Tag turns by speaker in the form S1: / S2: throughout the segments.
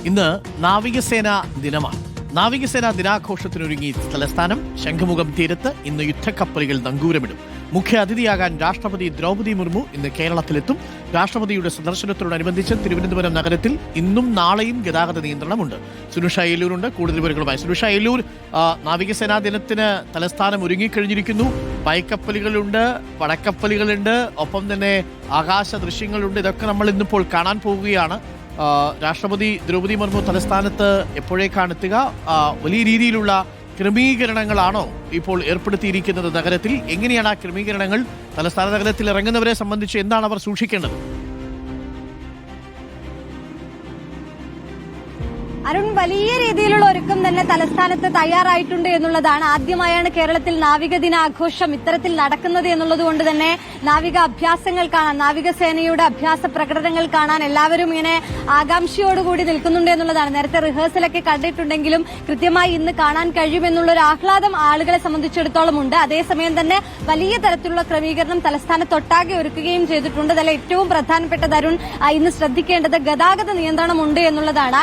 S1: ഇന്ന് നാവികസേന ദിനമാണ്. നാവികസേനാ ദിനാഘോഷത്തിനൊരുങ്ങി തലസ്ഥാനം. ശംഖുമുഖം തീരത്ത് ഇന്ന് യുദ്ധക്കപ്പലുകൾ നങ്കൂരമിടും. മുഖ്യ അതിഥിയാകാൻ രാഷ്ട്രപതി ദ്രൗപദി മുർമു ഇന്ന് കേരളത്തിലെത്തും. രാഷ്ട്രപതിയുടെ സന്ദർശനത്തോടനുബന്ധിച്ച് തിരുവനന്തപുരം നഗരത്തിൽ ഇന്നും നാളെയും ഗതാഗത നിയന്ത്രണമുണ്ട്. സുനുഷ ഏലൂരുണ്ട് കൂടുതൽ വിവരങ്ങളുമായി. സുനുഷ ഏലൂർ, നാവികസേനാ ദിനത്തിന് തലസ്ഥാനം ഒരുങ്ങിക്കഴിഞ്ഞിരിക്കുന്നു. പൈക്കപ്പലുകളുണ്ട്, പടക്കപ്പലുകളുണ്ട്, ഒപ്പം തന്നെ ആകാശ ദൃശ്യങ്ങളുണ്ട്. ഇതൊക്കെ നമ്മൾ ഇന്നിപ്പോൾ കാണാൻ പോവുകയാണ്. രാഷ്ട്രപതി ദ്രൗപദി മുർമു തലസ്ഥാനത്ത് എപ്പോഴേക്കാണ് എത്തുക? വലിയ രീതിയിലുള്ള ക്രമീകരണങ്ങളാണോ ഇപ്പോൾ ഏർപ്പെടുത്തിയിരിക്കുന്നത് നഗരത്തിൽ? എങ്ങനെയാണ് ആ ക്രമീകരണങ്ങൾ? തലസ്ഥാന നഗരത്തിൽ ഇറങ്ങുന്നവരെ സംബന്ധിച്ച് എന്താണ് അവർ സൂക്ഷിക്കേണ്ടത്?
S2: അരുൺ, വലിയ രീതിയിലുള്ള ഒരുക്കം തന്നെ തലസ്ഥാനത്ത് തയ്യാറായിട്ടുണ്ട് എന്നുള്ളതാണ്. ആദ്യമായാണ് കേരളത്തിൽ നാവിക ദിനാഘോഷം ഇത്തരത്തിൽ നടക്കുന്നത് എന്നുള്ളത് കൊണ്ട് തന്നെ നാവിക അഭ്യാസങ്ങൾ കാണാൻ, നാവികസേനയുടെ അഭ്യാസ പ്രകടനങ്ങൾ കാണാൻ എല്ലാവരും ഇങ്ങനെ ആകാംക്ഷയോടുകൂടി നിൽക്കുന്നുണ്ട് എന്നുള്ളതാണ്. നേരത്തെ റിഹേഴ്സലൊക്കെ കണ്ടിട്ടുണ്ടെങ്കിലും കൃത്യമായി ഇന്ന് കാണാൻ കഴിയുമെന്നുള്ളൊരു ആഹ്ലാദം ആളുകളെ സംബന്ധിച്ചിടത്തോളം ഉണ്ട്. അതേസമയം തന്നെ വലിയ തരത്തിലുള്ള ക്രമീകരണം തലസ്ഥാനത്തൊട്ടാകെ ഒരുക്കുകയും ചെയ്തിട്ടുണ്ട്. അതിൽ ഏറ്റവും പ്രധാനപ്പെട്ടത് അരുൺ, ഇന്ന് ശ്രദ്ധിക്കേണ്ടത് ഗതാഗത നിയന്ത്രണമുണ്ട് എന്നുള്ളതാണ്.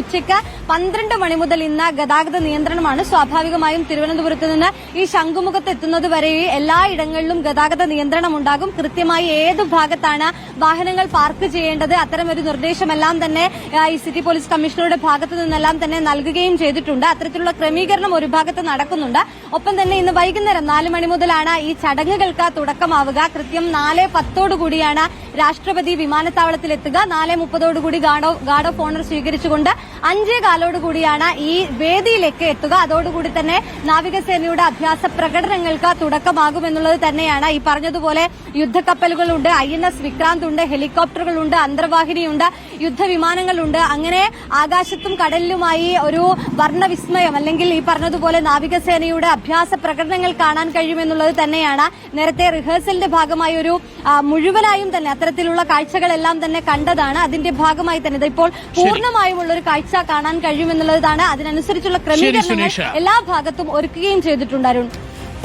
S2: ഉച്ചയ്ക്ക് 12 മണി മുതൽ ഇന്ന് ഗതാഗത നിയന്ത്രണമാണ്. സ്വാഭാവികമായും തിരുവനന്തപുരത്ത് നിന്ന് ഈ ശംഖുമുഖത്ത് എത്തുന്നത് വരെ എല്ലായിടങ്ങളിലും ഗതാഗത നിയന്ത്രണം ഉണ്ടാകും. കൃത്യമായി ഏത് ഭാഗത്താണ് വാഹനങ്ങൾ പാർക്ക് ചെയ്യേണ്ടത്, അത്തരമൊരു നിർദ്ദേശമെല്ലാം തന്നെ ഈ സിറ്റി പോലീസ് കമ്മീഷണറുടെ ഭാഗത്തു നിന്നെല്ലാം തന്നെ നൽകുകയും ചെയ്തിട്ടുണ്ട്. അത്തരത്തിലുള്ള ക്രമീകരണം ഒരു ഭാഗത്ത് നടക്കുന്നുണ്ട്. ഒപ്പം തന്നെ ഇന്ന് വൈകുന്നേരം 4 മണി മുതലാണ് ഈ ചടങ്ങുകൾക്ക് തുടക്കമാവുക. കൃത്യം 4:10 രാഷ്ട്രപതി വിമാനത്താവളത്തിലെത്തുക. 4:30 ഗാർഡ് ഓഫ് ഓണർ സ്വീകരിച്ചുകൊണ്ട് 5:15 ഈ വേദിയിലേക്ക് എത്തുക. അതോടുകൂടി തന്നെ നാവികസേനയുടെ അഭ്യാസ പ്രകടനങ്ങൾക്ക് തുടക്കമാകുമെന്നുള്ളത് തന്നെയാണ്. ഈ പറഞ്ഞതുപോലെ യുദ്ധക്കപ്പലുകളുണ്ട്, INS വിക്രാന്ത് ഉണ്ട്, ഹെലികോപ്റ്ററുകളുണ്ട്, അന്തർവാഹിനിയുണ്ട്, യുദ്ധവിമാനങ്ങളുണ്ട്. അങ്ങനെ ആകാശത്തും കടലിലുമായി ഒരു വർണ്ണവിസ്മയം, അല്ലെങ്കിൽ ഈ പറഞ്ഞതുപോലെ നാവികസേനയുടെ അഭ്യാസ പ്രകടനങ്ങൾ കാണാൻ കഴിയുമെന്നുള്ളത് തന്നെയാണ്. നേരത്തെ റിഹേഴ്സലിന്റെ ഭാഗമായി ഒരു മുഴുവനായും തന്നെ അത്തരത്തിലുള്ള കാഴ്ചകളെല്ലാം തന്നെ കണ്ടതാണ്. അതിന്റെ ഭാഗമായി തന്നെ ഇപ്പോൾ പൂർണ്ണമായുമുള്ള ഒരു കാഴ്ച കാണാൻ കഴിയുമെന്നുള്ളതാണ്. അതിനനുസരിച്ചുള്ള ക്രമീകരണങ്ങൾ എല്ലാ ഭാഗത്തും ഒരുക്കുകയും ചെയ്തിട്ടുണ്ട് Arun.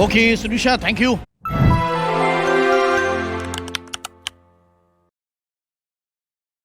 S1: Okay Sunisha, thank you.